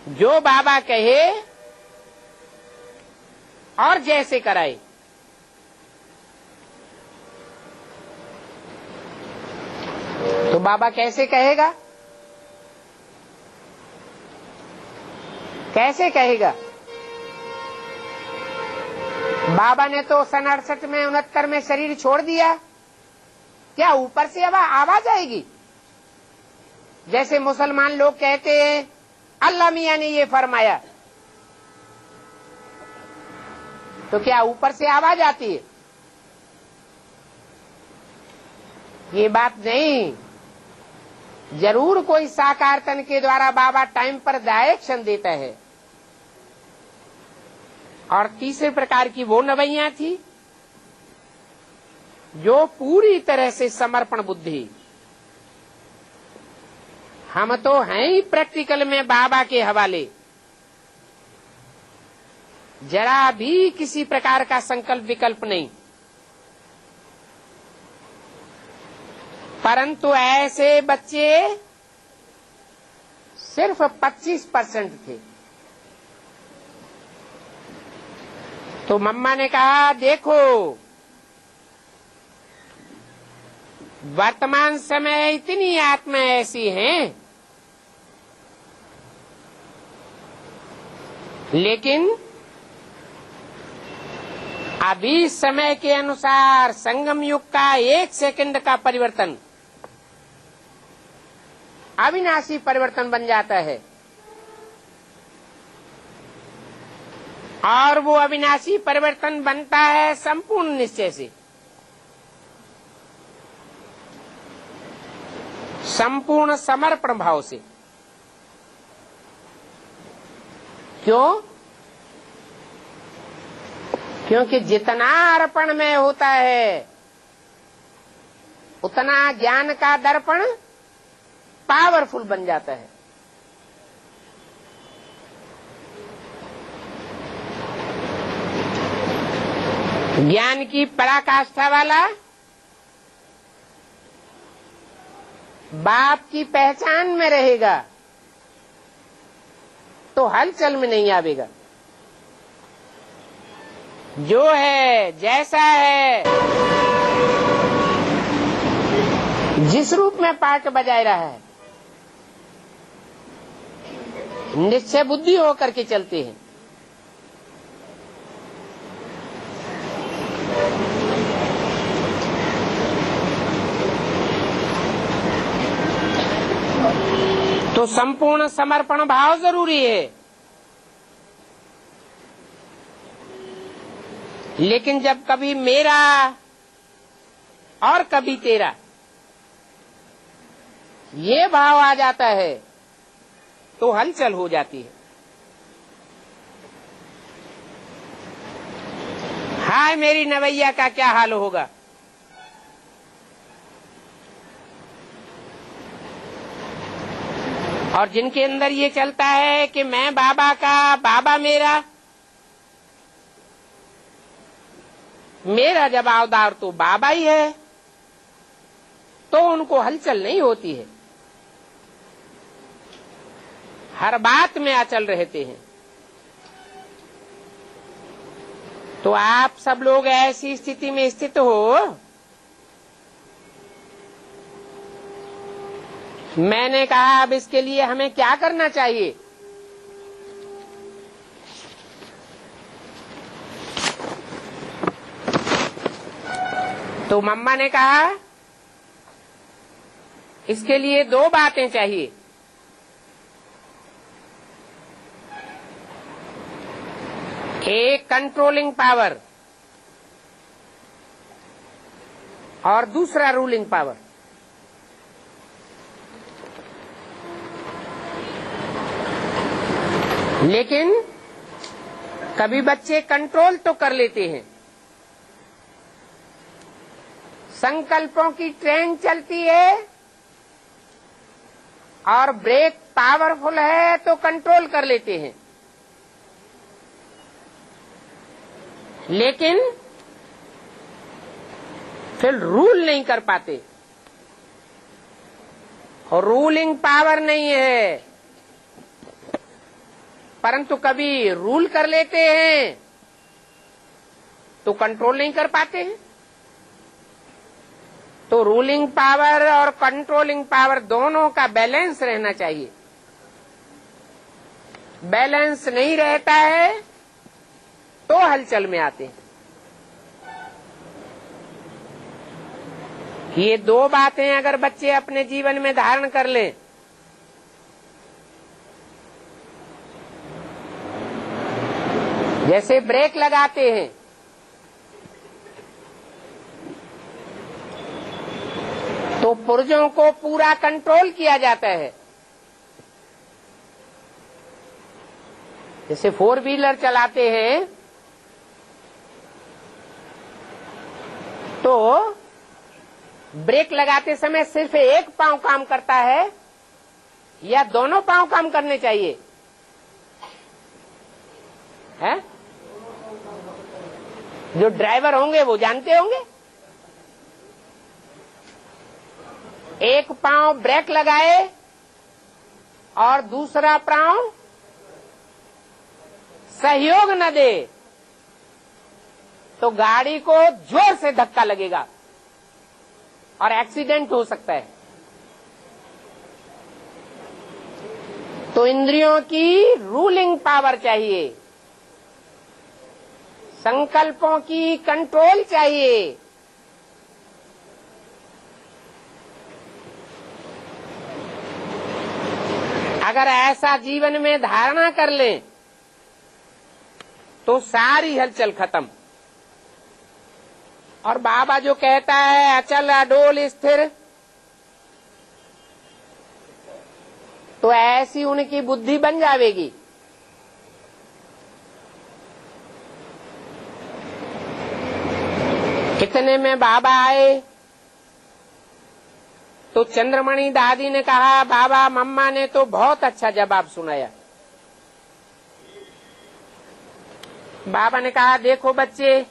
जो बाबा कहे और जैसे कराए। तो बाबा कैसे कहेगा? कैसे कहेगा? बाबा ने तो सन 68 में 69 में शरीर छोड़ दिया, क्या ऊपर से अब आवाज आएगी? जैसे मुसलमान लोग कहते हैं अल्लाह मियां ने ये फरमाया, तो क्या ऊपर से आवाज आती है? ये बात नहीं। जरूर कोई साकार तन के द्वारा बाबा टाइम पर डायरेक्शन देता है। और तीसरे प्रकार की वो नवैया थी जो पूरी तरह से समर्पण बुद्धि, हम तो हैं ही प्रैक्टिकल में बाबा के हवाले, जरा भी किसी प्रकार का संकल्प विकल्प नहीं। परंतु ऐसे बच्चे सिर्फ 25% थे। तो मम्मा ने कहा, देखो वर्तमान समय इतनी आत्माएं ऐसी हैं, लेकिन अभी समय के अनुसार संगम युग का 1 सेकंड का परिवर्तन अविनाशी परिवर्तन बन जाता है, और वो अविनाशी परिवर्तन बनता है संपूर्ण निश्चय से, संपूर्ण समर्पण भाव से। क्यों? क्योंकि जितना अर्पण में होता है उतना ज्ञान का दर्पण पावरफुल बन जाता है। ज्ञान की पराकाष्ठा वाला बाप की पहचान में रहेगा तो हलचल में नहीं आवेगा। जो है जैसा है, जिस रूप में पाठ बजाय रहा है, निश्चय बुद्धि होकर के चलते हैं। तो संपूर्ण समर्पण भाव जरूरी है, लेकिन जब कभी मेरा और कभी तेरा ये भाव आ जाता है तो हलचल हो जाती है। हाय मेरी नवैया का क्या हाल होगा। और जिनके अंदर ये चलता है कि मैं बाबा का, बाबा मेरा, मेरा जब अवतार तो बाबा ही है, तो उनको हलचल नहीं होती है, हर बात में अचल रहते हैं। तो आप सब लोग ऐसी स्थिति में स्थित हो। मैंने कहा अब इसके लिए हमें क्या करना चाहिए। तो मम्मा ने कहा इसके लिए 2 बातें चाहिए। एक कंट्रोलिंग पावर और दूसरा रूलिंग पावर। लेकिन कभी बच्चे कंट्रोल तो कर लेते हैं, संकल्पों की ट्रेन चलती है और ब्रेक पावरफुल है तो कंट्रोल कर लेते हैं, लेकिन फिर रूल नहीं कर पाते। और रूलिंग पावर नहीं है, परंतु कभी रूल कर लेते हैं तो कंट्रोल नहीं कर पाते हैं। तो रूलिंग पावर और कंट्रोलिंग पावर दोनों का बैलेंस रहना चाहिए। बैलेंस नहीं रहता है तो हलचल में आते हैं। ये 2 बातें अगर बच्चे अपने जीवन में धारण कर लें जैसे ब्रेक लगाते हैं तो पुर्जों को पूरा कंट्रोल किया जाता है। जैसे 4 व्हीलर चलाते हैं तो ब्रेक लगाते समय सिर्फ एक पांव काम करता है या दोनों पांव काम करने चाहिए? है? जो ड्राइवर होंगे वो जानते होंगे। एक पांव ब्रेक लगाए और दूसरा पांव सहयोग न दे तो गाड़ी को जोर से धक्का लगेगा और एक्सीडेंट हो सकता है। तो इंद्रियों की रूलिंग पावर चाहिए, संकल्पों की कंट्रोल चाहिए। अगर ऐसा जीवन में धारणा कर लें तो सारी हलचल खत्म। और बाबा जो कहता है अचल अडोल स्थिर, तो ऐसी उनकी बुद्धि बन जाएगी। इतने में बाबा आए तो चंद्रमणि दादी ने कहा, बाबा मम्मा ने तो बहुत अच्छा जवाब सुनाया। बाबा ने कहा, देखो बच्चे,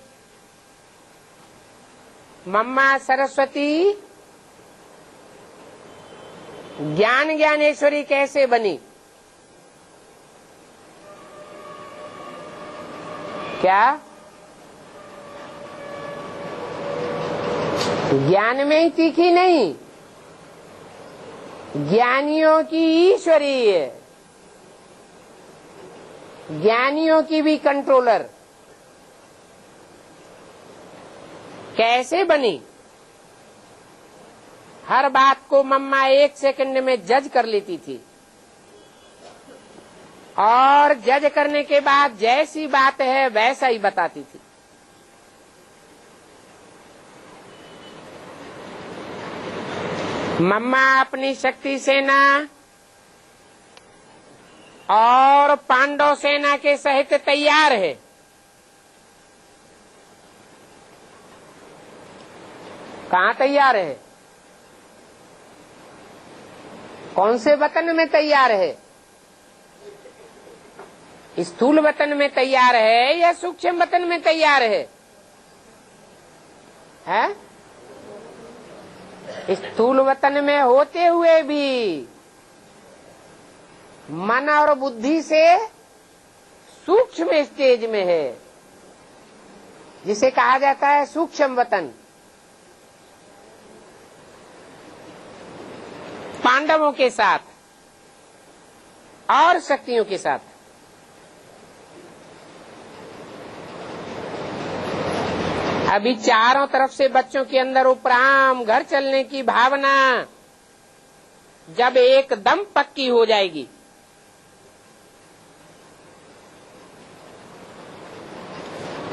मम्मा सरस्वती ज्ञान ज्ञानेश्वरी कैसे बनी? क्या ज्ञान में ही तीखी नहीं, ज्ञानियों की ईश्वरी है, ज्ञानियों की भी कंट्रोलर। कैसे बनी? हर बात को मम्मा 1 सेकंड में जज कर लेती थी और जज करने के बाद जैसी बात है वैसा ही बताती थी। मम्मा अपनी शक्ति सेना और पांडव सेना के सहित तैयार है। कहाँ तैयार है? कौन से वतन में तैयार है? स्थूल वतन में तैयार है या सूक्ष्म वतन में तैयार है? हैं? स्थूल वतन में होते हुए भी मन और बुद्धि से सूक्ष्म स्टेज में है, जिसे कहा जाता है सूक्ष्म वतन। पांडवों के साथ और शक्तियों के साथ। अभी चारों तरफ से बच्चों के अंदर उपराम घर चलने की भावना जब एकदम पक्की हो जाएगी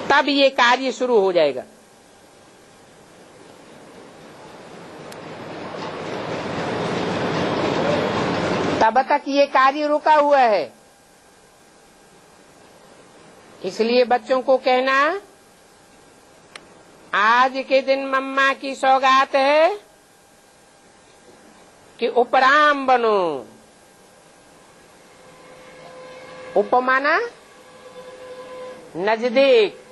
तब ये कार्य शुरू हो जाएगा। तब तक ये कार्य रुका हुआ है। इसलिए बच्चों को कहना, आज के दिन मम्मा की सौगात है कि उपराम बनो। उपमाना नजदीक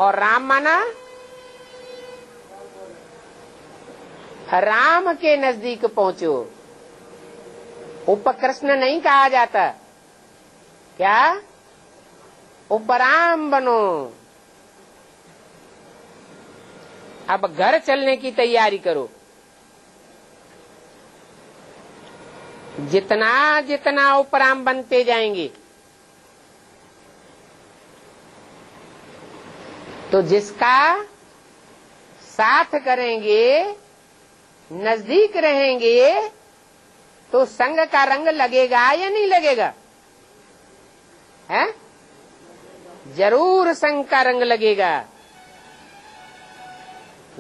और राम माना राम के नजदीक पहुंचो। उपकृष्ण नहीं कहा जाता, क्या? उपराम बनो। अब घर चलने की तैयारी करो। जितना जितना उपराम बनते जाएंगे तो जिसका साथ करेंगे, नजदीक रहेंगे, तो संग का रंग लगेगा या नहीं लगेगा? है? जरूर संग का रंग लगेगा।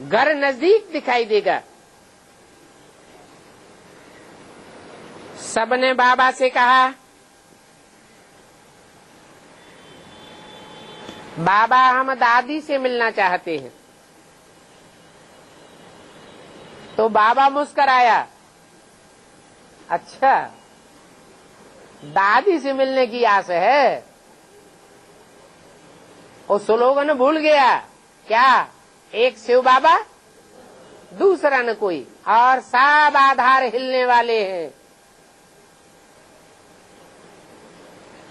घर नजदीक दिखाई देगा। सबने बाबा से कहा, बाबा हम दादी से मिलना चाहते हैं। तो बाबा मुस्कराया अच्छा, दादी से मिलने की आस है। वो स्लोगन भूल गया क्या? एक शिव बाबा दूसरा न कोई, और सब आधार हिलने वाले हैं,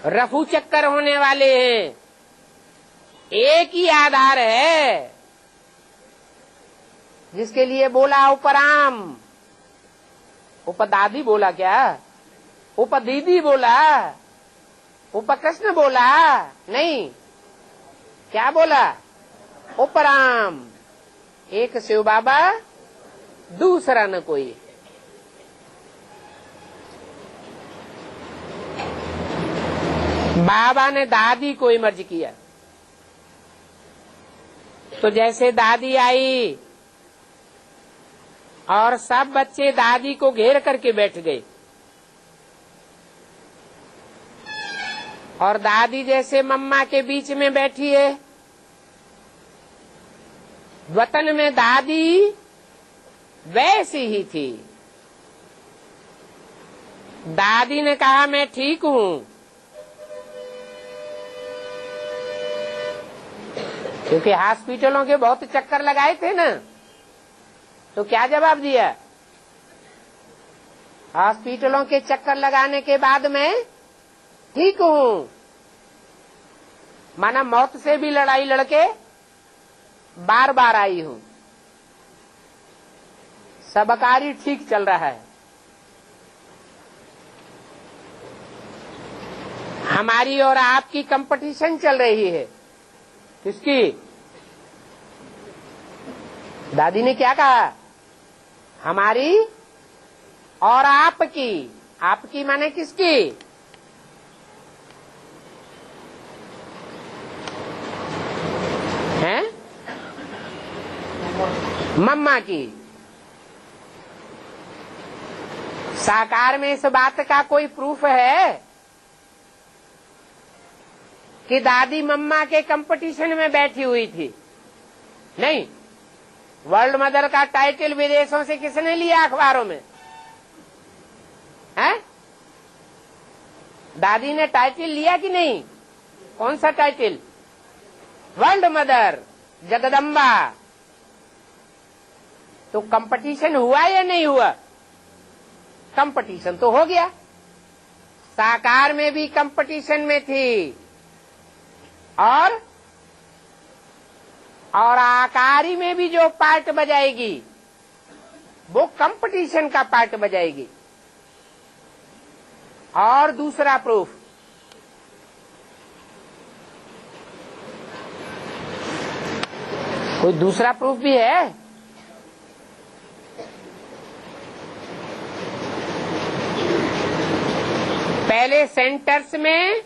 रफू चक्कर होने वाले हैं। एक ही आधार है जिसके लिए बोला उपराम। उपदादी बोला क्या? उपदीदी बोला? उपकृष्ण बोला? नहीं, क्या बोला? उपराम। एक शिव बाबा दूसरा न कोई। बाबा ने दादी को इमर्ज किया। तो जैसे दादी आई और सब बच्चे दादी को घेर करके बैठ गए, और दादी जैसे मम्मा के बीच में बैठी है। वतन में दादी वैसी ही थी। दादी ने कहा मैं ठीक हूं, क्योंकि हॉस्पिटलों के बहुत चक्कर लगाए थे ना। तो क्या जवाब दिया? हॉस्पिटलों के चक्कर लगाने के बाद मैं ठीक हूं। माना मौत से भी लड़ाई लड़के बार बार आई हूं, सब कार्य ठीक चल रहा है। हमारी और आपकी कंपटीशन चल रही है। किसकी? दादी ने क्या कहा? हमारी और आपकी। आपकी माने किसकी? हैं? मम्मा की। साकार में इस बात का कोई प्रूफ है कि दादी मम्मा के कंपटीशन में बैठी हुई थी? नहीं। वर्ल्ड मदर का टाइटल विदेशों से किसने लिया? अखबारों में है? दादी ने टाइटल लिया कि नहीं? कौन सा टाइटल? World mother, Jagdamba. तो कंपटीशन हुआ या नहीं हुआ? कंपटीशन तो हो गया। साकार में भी कंपटीशन में थी, और आकारी में भी जो पार्ट बजाएगी वो कंपटीशन का पार्ट बजाएगी। और दूसरा प्रूफ, कोई दूसरा प्रूफ भी है? पहले सेंटर्स में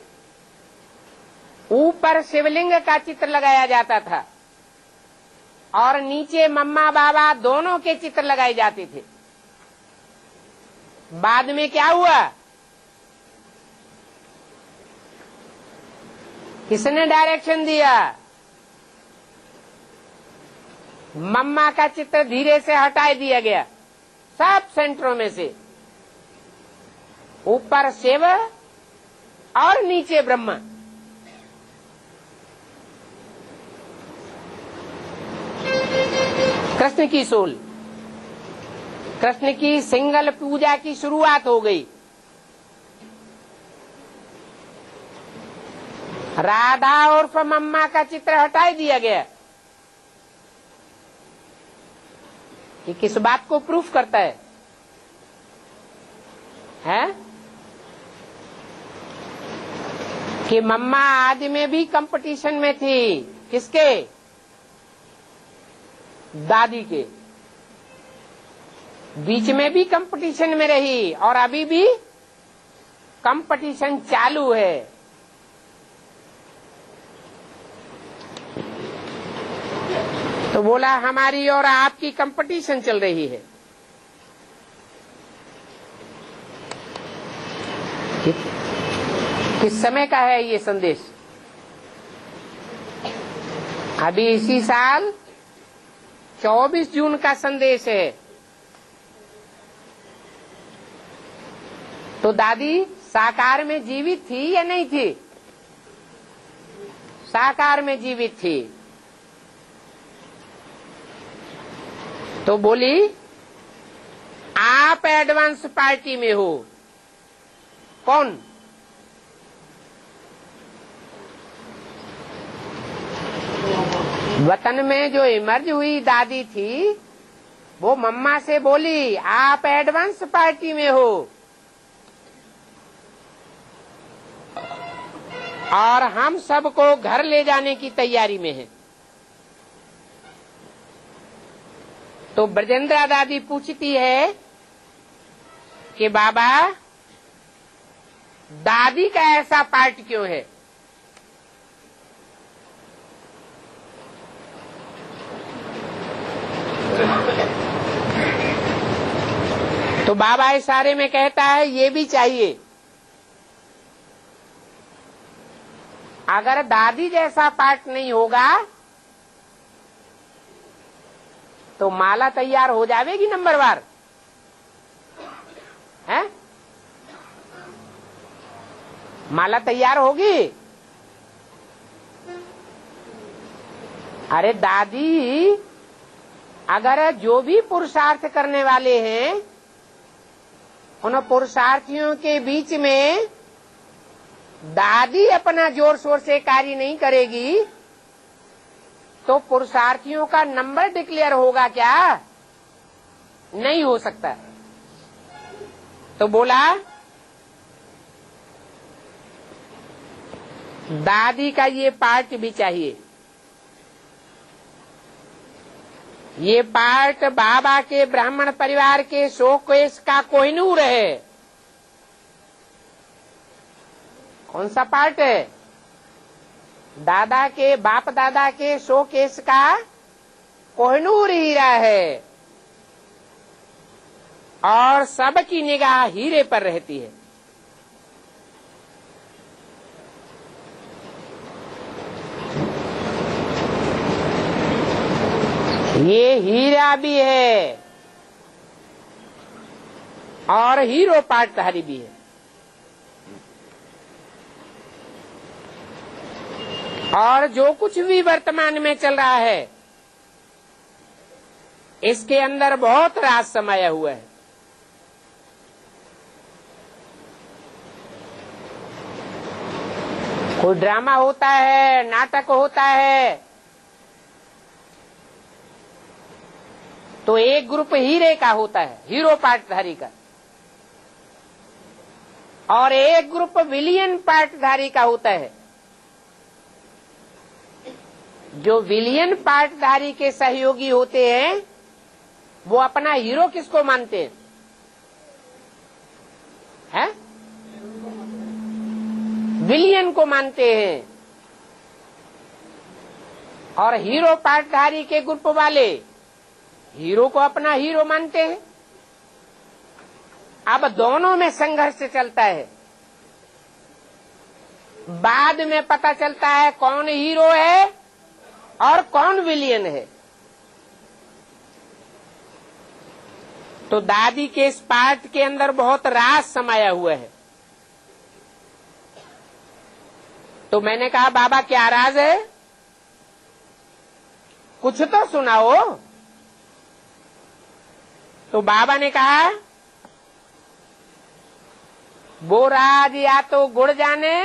ऊपर शिवलिंग का चित्र लगाया जाता था और नीचे मम्मा बाबा दोनों के चित्र लगाए जाते थे। बाद में क्या हुआ? किसने डायरेक्शन दिया? मम्मा का चित्र धीरे से हटा दिया गया सब सेंटरों में से। ऊपर शिव और नीचे ब्रह्मा। कृष्ण की सोल, कृष्ण की सिंगल पूजा की शुरुआत हो गई। राधा और मम्मा का चित्र हटा दिया गया। ये किस बात को प्रूफ करता है? कि मम्मा आदि में भी कंपटीशन में थी। किसके? दादी के। बीच में भी कंपटीशन में रही और अभी भी कंपटीशन चालू है। तो बोला हमारी और आपकी कंपटीशन चल रही है। किस समय का है ये संदेश? अभी इसी साल 24 जून का संदेश है। तो दादी साकार में जीवित थी या नहीं थी? साकार में जीवित थी। तो बोली आप एडवांस पार्टी में हो। कौन? वतन में जो इमर्ज हुई दादी थी वो मम्मा से बोली आप एडवांस पार्टी में हो और हम सबको घर ले जाने की तैयारी में हैं। तो ब्रजेंद्रा दादी पूछती है कि बाबा दादी का ऐसा पार्ट क्यों है? तो बाबा इशारे में कहता है ये भी चाहिए। अगर दादी जैसा पार्ट नहीं होगा तो माला तैयार हो जाएगी नंबरवार है? माला तैयार होगी? अरे दादी अगर जो भी पुरुषार्थ करने वाले हैं उन पुरुषार्थियों के बीच में दादी अपना जोर शोर से कार्य नहीं करेगी तो पुरुषार्थियों का नंबर डिक्लेयर होगा क्या? नहीं हो सकता। तो बोला दादी का ये पार्ट भी चाहिए। ये पार्ट बाबा के ब्राह्मण परिवार के शोकेस का कोहिनूर है। कौन सा पार्ट है? दादा के बाप दादा के शोकेस का कोहिनूर हीरा है और सबकी निगाह हीरे पर रहती है। ये हीरा भी है और हीरो पार्टधारी भी है। और जो कुछ भी वर्तमान में चल रहा है इसके अंदर बहुत राज समाया हुआ है। कोई ड्रामा होता है, नाटक होता है तो एक ग्रुप हीरे का होता है, हीरो पार्टधारी का, और एक ग्रुप विलियन पार्टधारी का होता है। जो विलियन पार्टधारी के सहयोगी होते हैं वो अपना हीरो किसको मानते हैं? हैं? विलियन को मानते हैं। और हीरो पार्टधारी के ग्रुप वाले हीरो को अपना हीरो मानते हैं। अब दोनों में संघर्ष चलता है। बाद में पता चलता है कौन हीरो है और कौन विलियन है। तो दादी के इस पार्ट के अंदर बहुत राज समाया हुआ है। तो मैंने कहा बाबा क्या राज है? कुछ तो सुनाओ। तो बाबा ने कहा वो राज या तो गुड़ जाने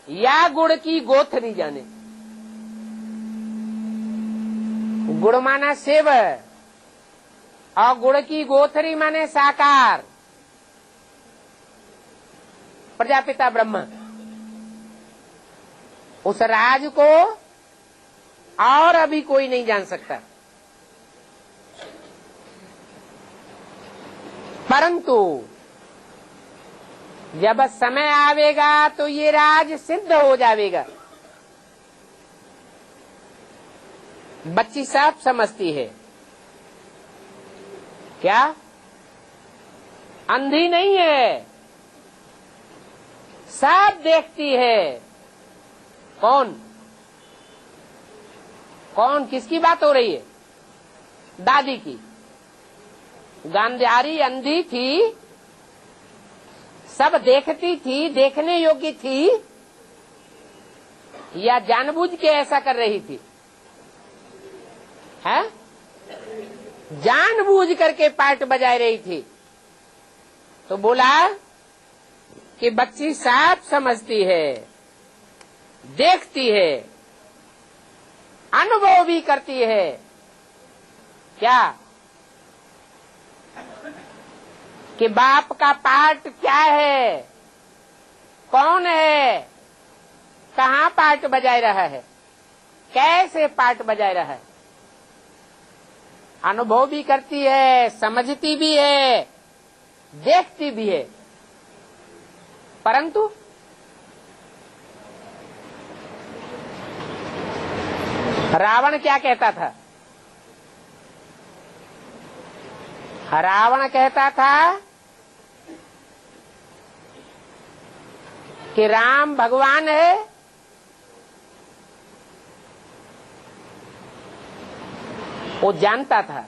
या गुड़ की गोथरी जाने। गुड़ माना सेव और गुड़ की गोथरी माने साकार, प्रजापिता ब्रह्मा। उस राज को और अभी कोई नहीं जान सकता, परंतु जब समय आवेगा तो ये राज सिद्ध हो जाएगा। बच्ची साफ समझती है क्या? अंधी नहीं है, साफ देखती है। कौन कौन किसकी बात हो रही है? दादी की। गांधारी अंधी थी सब देखती थी, देखने योग्य थी, या जानबूझ के ऐसा कर रही थी? है जानबूझ करके पार्ट बजा रही थी। तो बोला कि बच्ची साफ समझती है, देखती है, अनुभव भी करती है। क्या कि बाप का पार्ट क्या है, कौन है, कहाँ पार्ट बजा रहा है, कैसे पार्ट बजा रहा है। अनुभव भी करती है, समझती भी है, देखती भी है। परंतु रावण क्या कहता था? रावण कहता था कि राम भगवान है, वो जानता था,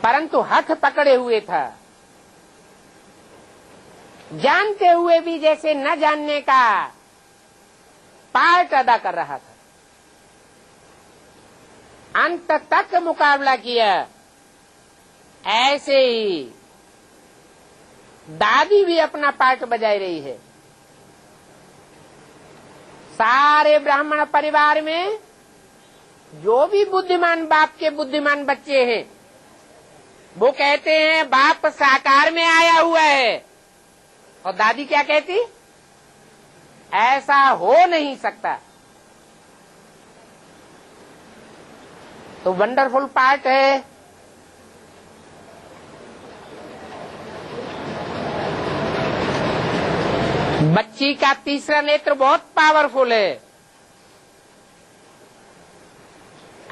परंतु हठ पकड़े हुए था। जानते हुए भी जैसे न जानने का पार्ट अदा कर रहा था। अंत तक मुकाबला किया। ऐसे ही दादी भी अपना पार्ट बजा रही है। सारे ब्राह्मण परिवार में जो भी बुद्धिमान बाप के बुद्धिमान बच्चे हैं, वो कहते हैं बाप साकार में आया हुआ है। और दादी क्या कहती? ऐसा हो नहीं सकता। तो वंडरफुल पार्ट है। बच्ची का तीसरा नेत्र बहुत पावरफुल है।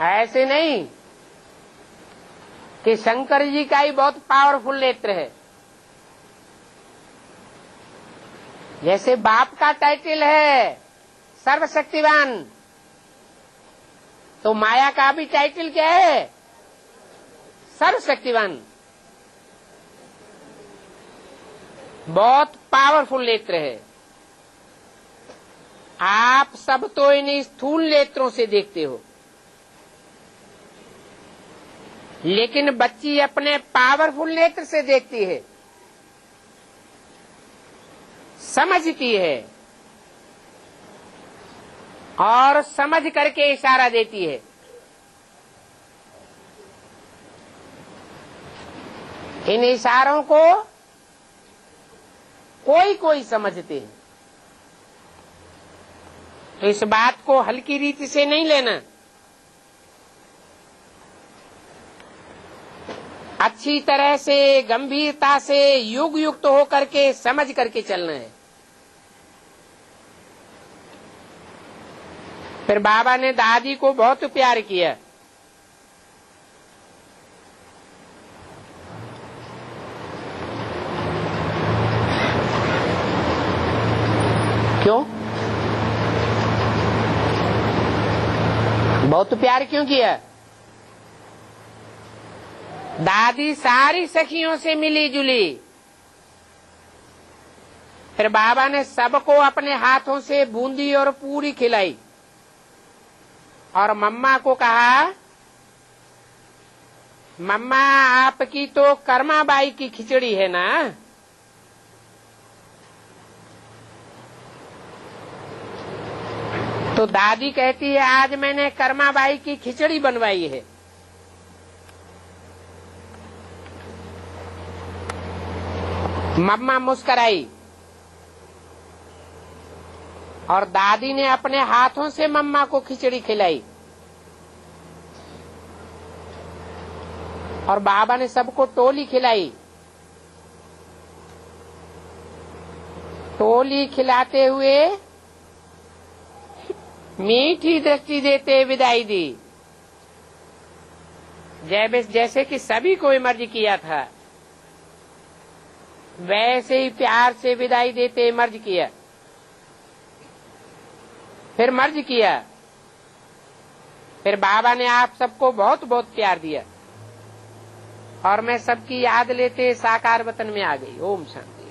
ऐसे नहीं कि शंकर जी का ही बहुत पावरफुल नेत्र है। जैसे बाप का टाइटल है सर्वशक्तिवान, तो माया का भी टाइटल क्या है? सर्वशक्तिवान। बहुत पावरफुल नेत्र है। आप सब तो इन स्थूल नेत्रों से देखते हो, लेकिन बच्ची अपने पावरफुल नेत्र से देखती है, समझती है और समझ करके इशारा देती है। इन इशारों को कोई कोई समझते हैं। तो इस बात को हल्की रीति से नहीं लेना। अच्छी तरह से, गंभीरता से, युग युक्त होकर के समझ करके चलना है। फिर बाबा ने दादी को बहुत प्यार किया। क्यों? बहुत प्यार क्यों किया? दादी सारी सखियों से मिली जुली। फिर बाबा ने सबको अपने हाथों से बूंदी और पूरी खिलाई और मम्मा को कहा, मम्मा आपकी तो कर्माबाई की खिचड़ी है ना। तो दादी कहती है आज मैंने कर्माबाई की खिचड़ी बनवाई है। मम्मा मुस्कराई और दादी ने अपने हाथों से मम्मा को खिचड़ी खिलाई और बाबा ने सबको टोली खिलाई। टोली खिलाते हुए मीठी दृष्टि देते विदाई दी। जैसे कि सभी को मर्ज किया था, वैसे ही प्यार से विदाई देते मर्ज किया। फिर मर्ज किया। फिर बाबा ने आप सबको बहुत बहुत प्यार दिया और मैं सबकी याद लेते साकार वतन में आ गई। ओम शांति।